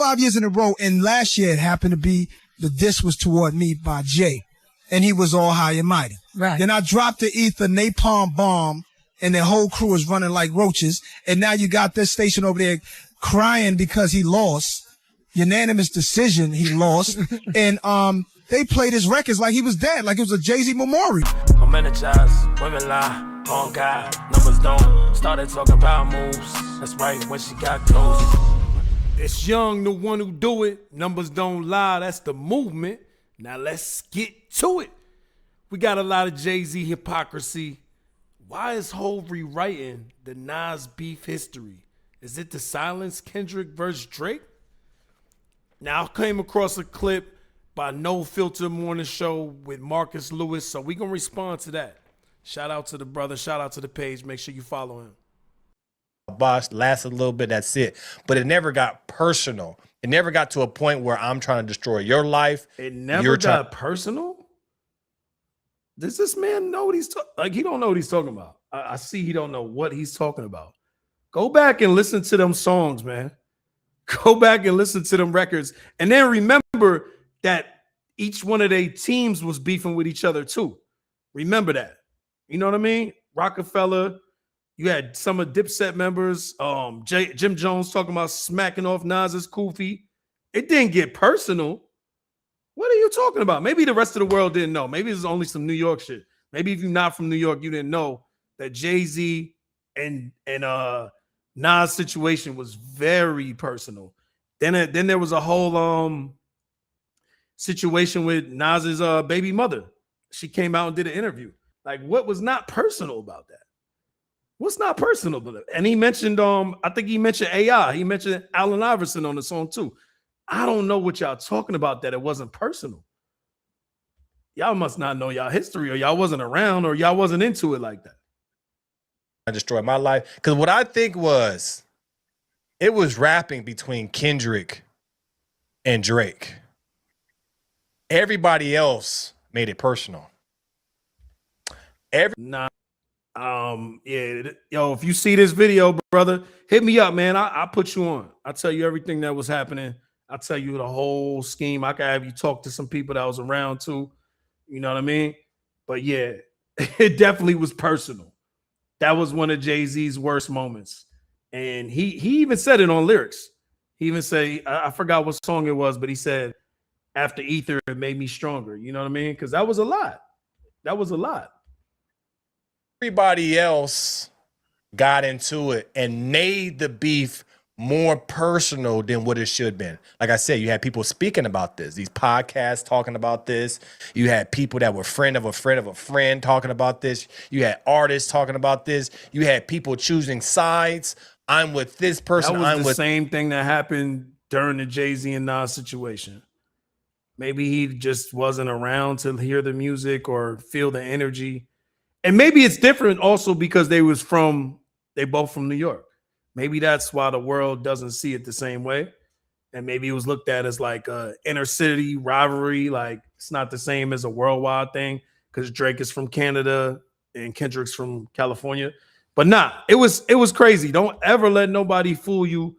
5 years in a row, and last year it happened to be the diss was toward me by Jay, and he was all high and mighty. Right. Then I dropped the ether Napalm Bomb, and the whole crew is running like roaches, and now you got this station over there crying because he lost. Unanimous decision, he lost. And they played his records like he was dead, like it was a Jay-Z memorial. I'm energized, women lie, on God, numbers don't. Started talking about moves, that's right, when she got close. It's Young, the one who do it. Numbers don't lie, that's the movement. Now let's get to it. We got a lot of Jay-Z hypocrisy. Why is Hov rewriting the Nas beef history? Is it to silence Kendrick versus Drake? Now I came across a clip by No Filter Morning Show with Marcus Lewis, so we gonna respond to that. Shout out to the brother, shout out to the page, make sure you follow him. Boss lasts a little bit, that's it. But it never got personal. It never got to a point where I'm trying to destroy your life. It never got personal? Does this man know what he's talking about? Like, he don't know what he's talking about. I see he don't know what he's talking about. Go back and listen to them songs, man. Go back and listen to them records. And then remember that each one of their teams was beefing with each other too. Remember that. You know what I mean? Rockefeller, you had some of Dipset members, Jim Jones talking about smacking off Nas's Koofy. It didn't get personal. What are you talking about? Maybe the rest of the world didn't know. Maybe it's only some New York shit. Maybe if you're not from New York, you didn't know that Jay-Z and Nas situation was very personal. Then there was a whole situation with Nas's baby mother. She came out and did an interview. Like, what was not personal about that? What's not personal about it? And he mentioned, I think he mentioned AI. He mentioned Allen Iverson on the song too. I don't know what y'all talking about that it wasn't personal. Y'all must not know y'all history, or y'all wasn't around, or y'all wasn't into it like that. I destroyed my life. Because what I think was, it was rapping between Kendrick and Drake. Everybody else made it personal. Yeah, yo, if you see this video, brother, hit me up, man. I'll put you on. I'll tell you everything that was happening. I'll tell you the whole scheme. I can have you talk to some people that was around too. You know what I mean? But yeah, it definitely was personal. That was one of Jay-Z's worst moments. And he even said it on lyrics. He even said, I forgot what song it was, but he said, after Ether, it made me stronger. You know what I mean? Because that was a lot. That was a lot. Everybody else got into it and made the beef more personal than what it should have been. Like I said, you had people speaking about this, these podcasts talking about this. You had people that were friend of a friend of a friend talking about this. You had artists talking about this. You had people choosing sides. I'm with this person. That was the same thing that happened during the Jay-Z and Nas situation. Maybe he just wasn't around to hear the music or feel the energy. And maybe it's different also because they both from New York. Maybe that's why the world doesn't see it the same way. And maybe it was looked at as like a inner city rivalry. Like, it's not the same as a worldwide thing because Drake is from Canada and Kendrick's from California. But nah, it was crazy. Don't ever let nobody fool you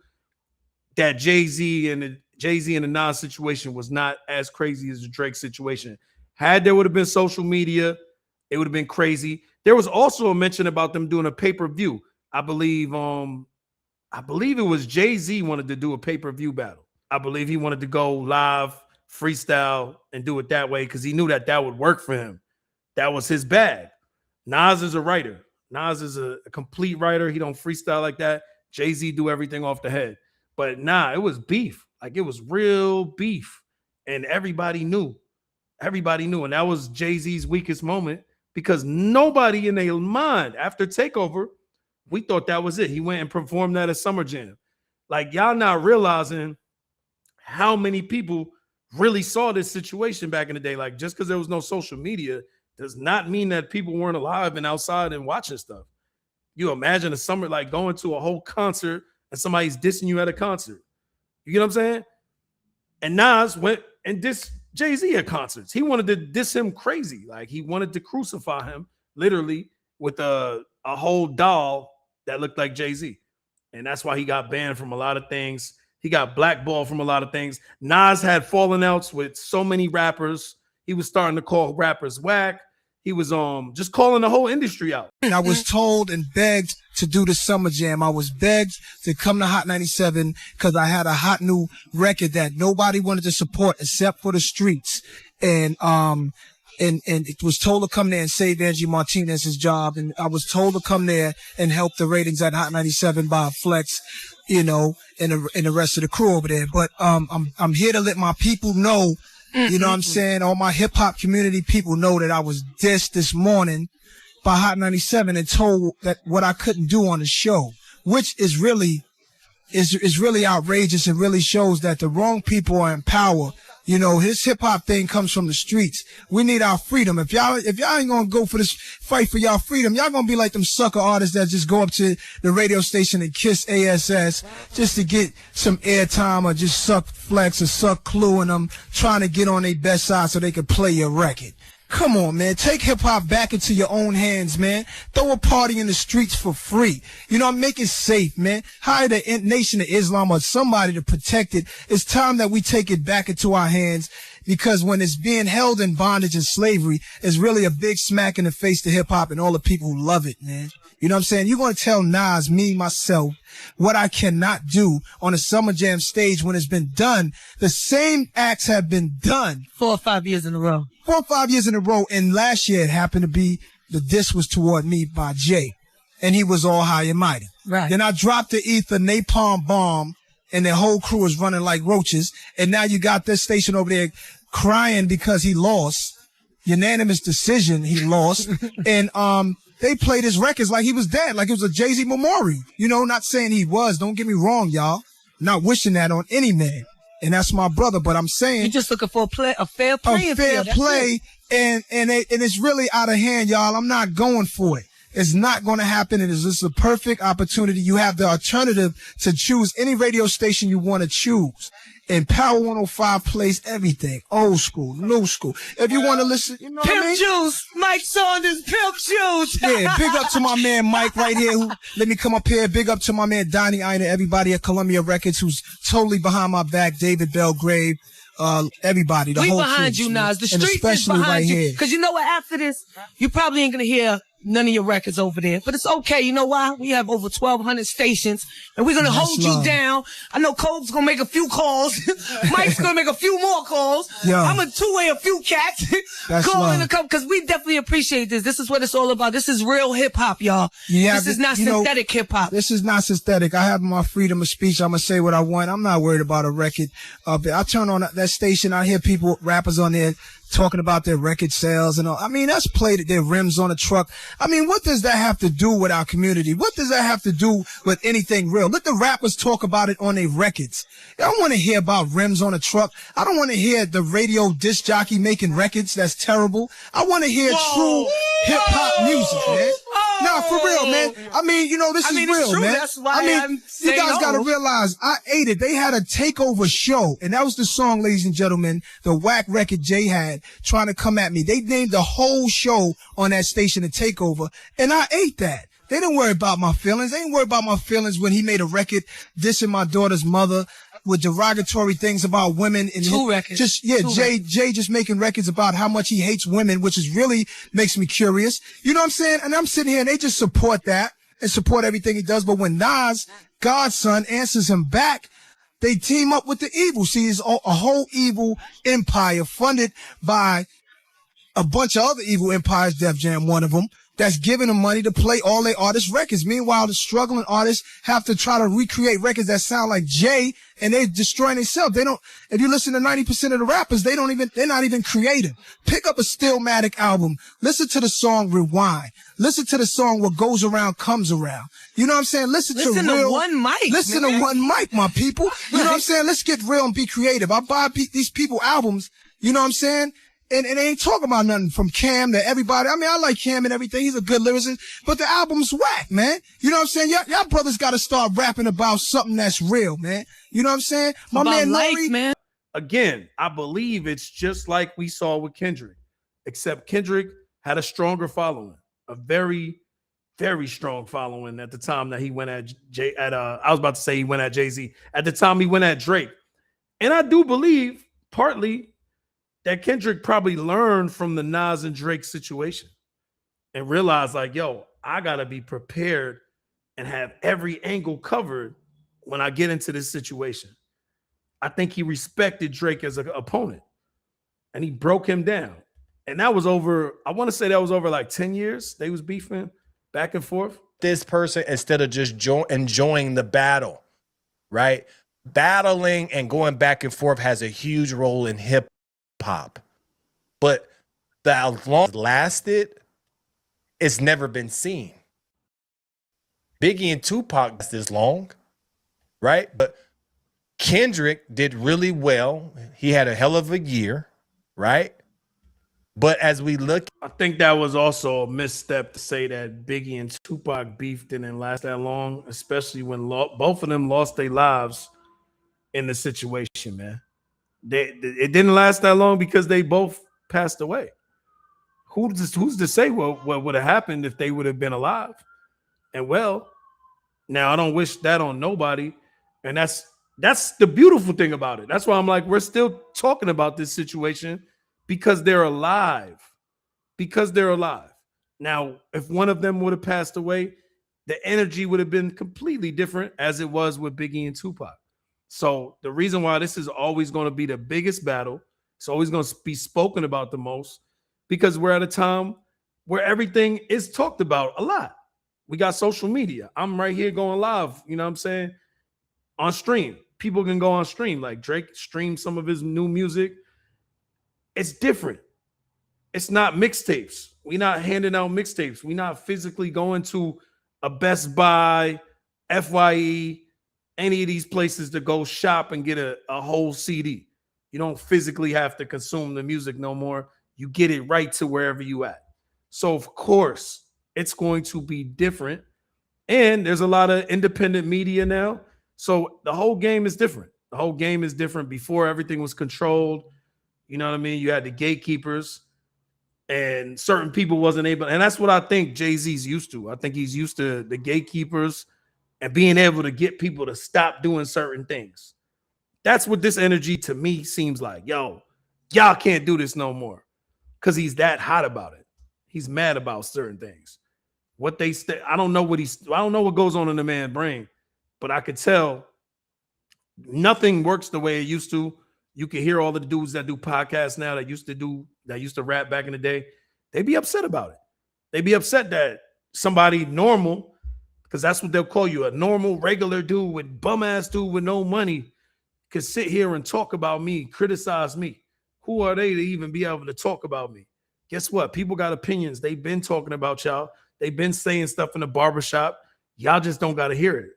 that Jay-Z and the Nas situation was not as crazy as the Drake situation. Had there would have been social media, it would have been crazy. There was also a mention about them doing a pay-per-view. I believe it was Jay-Z wanted to do a pay-per-view battle. I believe he wanted to go live, freestyle, and do it that way because he knew that would work for him. That was his bag. Nas is a writer. Nas is a complete writer. He don't freestyle like that. Jay-Z do everything off the head. But nah, it was beef. Like, it was real beef. And everybody knew. Everybody knew. And that was Jay-Z's weakest moment because nobody in their mind after Takeover, we thought that was it. He went and performed that at Summer Jam. Like, y'all not realizing how many people really saw this situation back in the day. Like, just because there was no social media does not mean that people weren't alive and outside and watching stuff. You imagine a summer, like going to a whole concert and somebody's dissing you at a concert. You get what I'm saying? And Nas went and dissed Jay-Z at concerts. He wanted to diss him crazy. Like, he wanted to crucify him literally with a whole doll that looked like Jay-Z. And that's why he got banned from a lot of things. He got blackballed from a lot of things. Nas had fallen outs with so many rappers. He was starting to call rappers whack. He was just calling the whole industry out. I was told and begged to do the Summer Jam. I was begged to come to Hot 97 because I had a hot new record that nobody wanted to support except for the streets. And it was told to come there and save Angie Martinez's job. And I was told to come there and help the ratings at Hot 97 by Flex, you know, and the rest of the crew over there. But I'm here to let my people know. You know what I'm saying? All my hip hop community people know that I was dissed this morning by Hot 97 and told that what I couldn't do on the show, which is really outrageous and really shows that the wrong people are in power. You know, his hip hop thing comes from the streets. We need our freedom. If y'all ain't gonna go for this fight for y'all freedom, y'all gonna be like them sucker artists that just go up to the radio station and kiss ASS just to get some airtime or just suck Flex or suck Clue and them trying to get on their best side so they can play your record. Come on, man. Take hip-hop back into your own hands, man. Throw a party in the streets for free. You know, make it safe, man. Hire the Nation of Islam or somebody to protect it. It's time that we take it back into our hands because when it's being held in bondage and slavery, it's really a big smack in the face to hip-hop and all the people who love it, man. You know what I'm saying? You're going to tell Nas, me, myself, what I cannot do on a Summer Jam stage when it's been done. The same acts have been done. 4 or 5 years in a row. 4 or 5 years in a row. And last year it happened to be the diss was toward me by Jay. And he was all high and mighty. Right. Then I dropped the ether Napalm Bomb and the whole crew was running like roaches. And now you got this station over there crying because he lost. Unanimous decision, he lost. And, they played his records like he was dead, like it was a Jay-Z memorial. You know, not saying he was. Don't get me wrong, y'all. Not wishing that on any man. And that's my brother, but I'm saying. You're just looking for a fair play. A fair play. And it's really out of hand, y'all. I'm not going for it. It's not going to happen. And it's just a perfect opportunity. You have the alternative to choose any radio station you want to choose. And Power 105 plays everything. Old school, new school. If you want to listen, you know Pimp what I mean? Juice, Mike Saunders, Pimp Juice. Yeah, big up to my man Mike right here who let me come up here. Big up to my man Donnie Einer, everybody at Columbia Records who's totally behind my back. David Belgrave, everybody, the we whole behind crew, you, Nas. The and streets is behind right you. here. Because you know what? After this, you probably ain't going to hear none of your records over there. But it's okay. You know why? We have over 1,200 stations, and we're going to hold you down. I know Cole's going to make a few calls. Mike's going to make a few more calls. Yo. I'm going to two-way a few cats. Calling a couple, because we definitely appreciate this. This is what it's all about. This is real hip-hop, y'all. This is not synthetic hip-hop. This is not synthetic. I have my freedom of speech. I'm going to say what I want. I'm not worried about a record. I turn on that station. I hear people, rappers on there, talking about their record sales and all. I mean, that's played their rims on a truck. I mean, what does that have to do with our community? What does that have to do with anything real? Let the rappers talk about it on their records. I don't want to hear about rims on a truck. I don't want to hear the radio disc jockey making records. That's terrible. I want to hear true hip hop music, man. No, for real, man. I mean, you know, this is real, true. man. That's why you guys got to realize, I ate it. They had a takeover show, and that was the song, ladies and gentlemen, the whack record Jay had trying to come at me. They named the whole show on that station a takeover, and I ate that. They didn't worry about my feelings. They didn't worry about my feelings when he made a record dissing my daughter's mother with derogatory things about women. And Jay just making records about how much he hates women, which is really makes me curious. You know what I'm saying? And I'm sitting here and they just support that and support everything he does. But when Nas, Godson, answers him back, they team up with the evil. See, it's a whole evil empire funded by a bunch of other evil empires, Def Jam, one of them, that's giving them money to play all their artists' records. Meanwhile, the struggling artists have to try to recreate records that sound like Jay, and they're destroying themselves. They don't, if you listen to 90% of the rappers, they're not even creative. Pick up a Stillmatic album. Listen to the song Rewind. Listen to the song What Goes Around Comes Around. You know what I'm saying? Listen to one mic. Listen to one mic, my people. You know what I'm saying? Let's get real and be creative. I buy these people albums. You know what I'm saying? And they ain't talking about nothing from Cam to everybody. I mean, I like Cam and everything. He's a good lyricist, but the album's whack, man. You know what I'm saying? Y'all brothers got to start rapping about something that's real, man. You know what I'm saying? My about man, life, Larry, man. Again, I believe it's just like we saw with Kendrick, except Kendrick had a stronger following, a very very strong following at the time that he went at I was about to say he went at Jay-Z. At the time he went at Drake. And I do believe partly that Kendrick probably learned from the Nas and Drake situation and realized like, yo, I got to be prepared and have every angle covered when I get into this situation. I think he respected Drake as an opponent and he broke him down. And that was over, I want to say that was over like 10 years. They was beefing back and forth. This person, instead of just enjoying the battle, right? Battling and going back and forth has a huge role in hip hop. But how long it lasted, it's never been seen. Biggie and Tupac lasted this long, right? But Kendrick did really well. He had a hell of a year, right? But as we look, I think that was also a misstep to say that Biggie and Tupac beef didn't last that long, especially when both of them lost their lives in the situation, man. It didn't last that long because they both passed away. Who's to say what would have happened if they would have been alive? And well, now I don't wish that on nobody. And that's the beautiful thing about it. That's why I'm like, we're still talking about this situation because they're alive. Because they're alive. Now, if one of them would have passed away, the energy would have been completely different as it was with Biggie and Tupac. So the reason why this is always going to be the biggest battle, it's always going to be spoken about the most, because we're at a time where everything is talked about a lot. We got social media. I'm right here going live, you know what I'm saying? On stream. People can go on stream. Like Drake streamed some of his new music. It's different. It's not mixtapes. We're not handing out mixtapes. We're not physically going to a Best Buy, FYE, any of these places to go shop and get a whole CD. You don't physically have to consume the music no more. You get it right to wherever you at. So of course, it's going to be different. And there's a lot of independent media now. So the whole game is different. The whole game is different. Before, everything was controlled. You know what I mean? You had the gatekeepers and certain people wasn't able. And that's what I think Jay-Z's used to. I think he's used to the gatekeepers and being able to get people to stop doing certain things. That's what this energy to me seems like. Yo, y'all can't do this no more. Because he's that hot about it. He's mad about certain things. I don't know what goes on in the man's brain, but I could tell nothing works the way it used to. You can hear all the dudes that do podcasts now that used to rap back in the day. They be upset about it. They be upset that somebody normal, because that's what they'll call you, a normal, regular dude with bum ass dude with no money, could sit here and talk about me, criticize me. Who are they to even be able to talk about me? Guess what? People got opinions. They've been talking about y'all. They've been saying stuff in the barbershop. Y'all just don't got to hear it.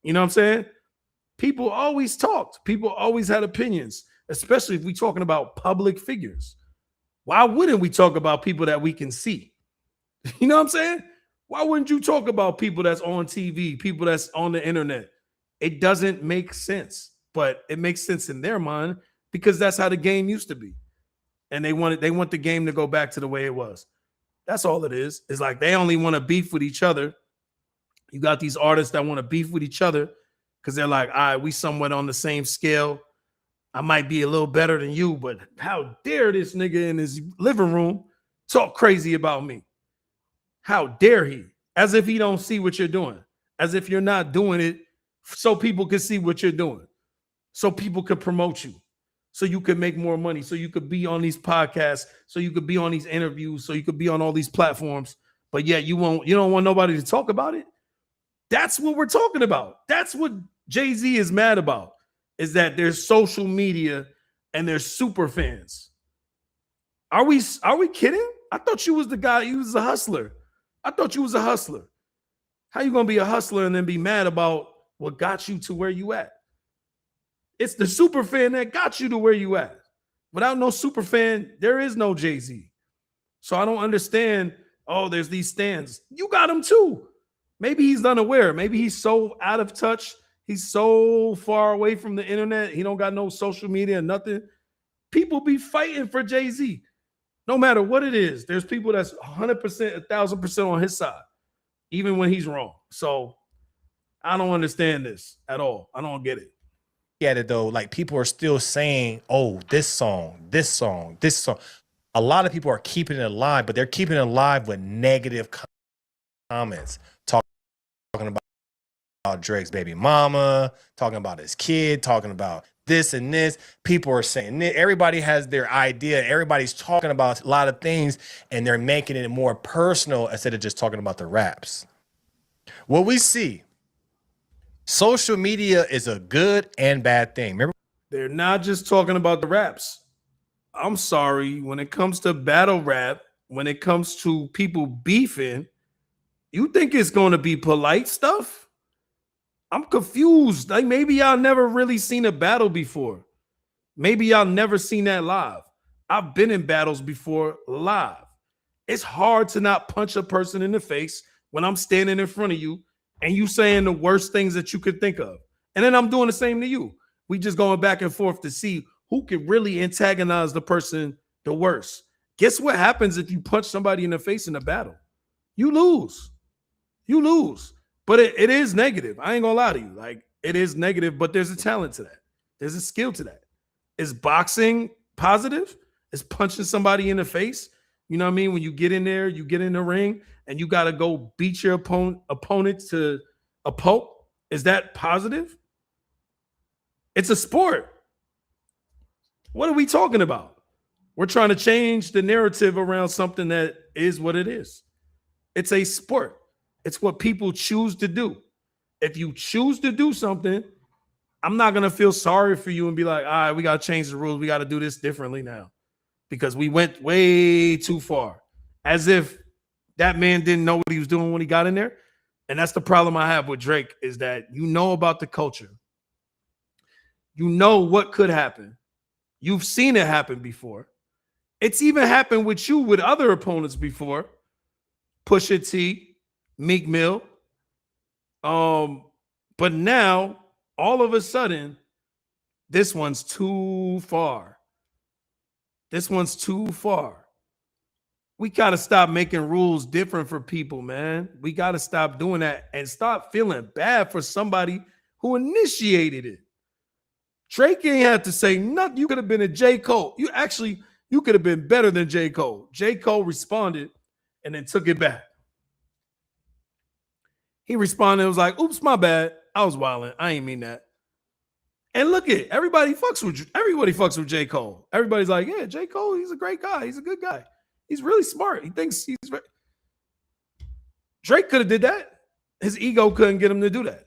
You know what I'm saying? People always talked. People always had opinions, especially if we're talking about public figures. Why wouldn't we talk about people that we can see? You know what I'm saying? Why wouldn't you talk about people that's on TV, people that's on the internet? It doesn't make sense, but it makes sense in their mind because that's how the game used to be. And they want the game to go back to the way it was. That's all it is. It's like they only want to beef with each other. You got these artists that want to beef with each other because they're like, all right, we somewhat on the same scale. I might be a little better than you, but how dare this nigga in his living room talk crazy about me? How dare he? As if he don't see what you're doing. As if you're not doing it so people can see what you're doing. So people could promote you. So you could make more money. So you could be on these podcasts. So you could be on these interviews. So you could be on all these platforms. But yet you don't want nobody to talk about it. That's what we're talking about. That's what Jay-Z is mad about. Is that there's social media and there's super fans. Are we kidding? I thought you was the guy, you was a hustler. I thought you was a hustler. How you gonna be a hustler and then be mad about what got you to where you at? It's the super fan that got you to where you at. Without no super fan, there is no Jay-Z. So I don't understand, there's these stands. You got him too. Maybe he's unaware. Maybe he's so out of touch. He's so far away from the internet. He don't got no social media and nothing. People be fighting for Jay-Z. No matter what it is, there's people that's 100%, 1,000% on his side. even when he's wrong. So I don't understand this at all. I don't get it. At it though, like people are still saying, "Oh, this song, this song, this song." A lot of people are keeping it alive, but they're keeping it alive with negative comments, talking about Drake's baby mama, talking about his kid, talking about this and this. People are saying everybody has their idea. Everybody's talking about a lot of things, and they're making it more personal instead of just talking about the raps. What we see. Social media is a good and bad thing. Remember, they're not just talking about the raps. I'm sorry, when it comes to battle rap, when it comes to people beefing, you think it's going to be polite stuff? I'm confused. Like maybe y'all never really seen a battle before. Maybe y'all never seen that live. I've been in battles before live. It's hard to not punch a person in the face when I'm standing in front of you and you saying the worst things that you could think of. And then I'm doing the same to you. We just going back and forth to see who can really antagonize the person the worst. Guess what happens if you punch somebody in the face in a battle? You lose. You lose. But it is negative. I ain't gonna lie to you. Like, it is negative, but there's a talent to that. There's a skill to that. Is boxing positive? Is punching somebody in the face? You know what I mean? When you get in there, you get in the ring, and you got to go beat your opponent to a pulp. Is that positive? It's a sport. What are we talking about? We're trying to change the narrative around something that is what it is. It's a sport. It's what people choose to do. If you choose to do something, I'm not going to feel sorry for you and be like, all right, we got to change the rules. We got to do this differently now because we went way too far. As if that man didn't know what he was doing when he got in there. And that's the problem I have with Drake is that you know about the culture. You know what could happen. You've seen it happen before. It's even happened with you with other opponents before. Pusha T, Meek Mill. But now, all of a sudden, this one's too far. This one's too far. We got to stop making rules different for people, man. We got to stop doing that and stop feeling bad for somebody who initiated it. Drake ain't have to say nothing. You could have been a J. Cole. You could have been better than J. Cole. J. Cole responded and then took it back. He responded and was like, oops, my bad. I was wilding. I ain't mean that. And look at everybody fucks with J. Cole. Everybody's like, yeah, J. Cole, he's a great guy. He's a good guy. He's really smart. He thinks he's Drake could have did that. His ego couldn't get him to do that.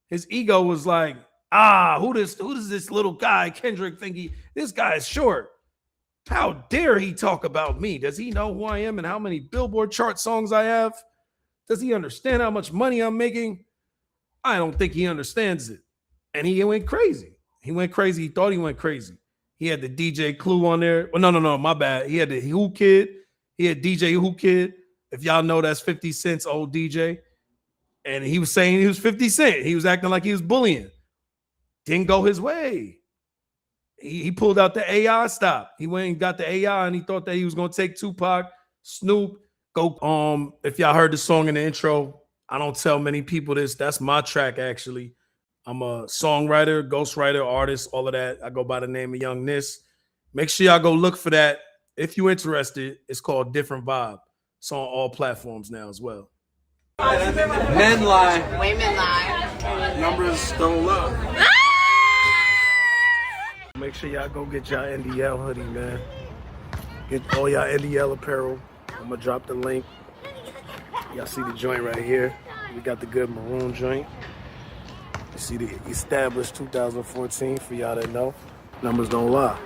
His ego was like, who does this little guy, Kendrick, think this guy is short? How dare he talk about me? Does he know who I am and how many Billboard chart songs I have? Does he understand how much money I'm making? I don't think he understands it. And he went crazy. He went crazy. He thought he went crazy. He had the DJ Clue on there. Well, no, my bad. He had the Who Kid. He had DJ Who Kid. If y'all know, that's 50 Cent's old DJ. And he was saying he was 50 Cent. He was acting like he was bullying. Didn't go his way. He pulled out the AI stop. He went and got the AI and he thought that he was going to take Tupac, Snoop, go. If y'all heard the song in the intro, I don't tell many people this. That's my track, actually. I'm a songwriter, ghostwriter, artist, all of that. I go by the name of youngniss. Make sure y'all go look for that. If you're interested, it's called Different Vibe. It's on all platforms now as well. Men lie. Women lie. Numbers don't lie. Make sure y'all go get y'all NDL hoodie, man. Get all y'all NDL apparel. I'm going to drop the link. Y'all see the joint right here. We got the good maroon joint. You see the established 2014 for y'all that know. Numbers don't lie.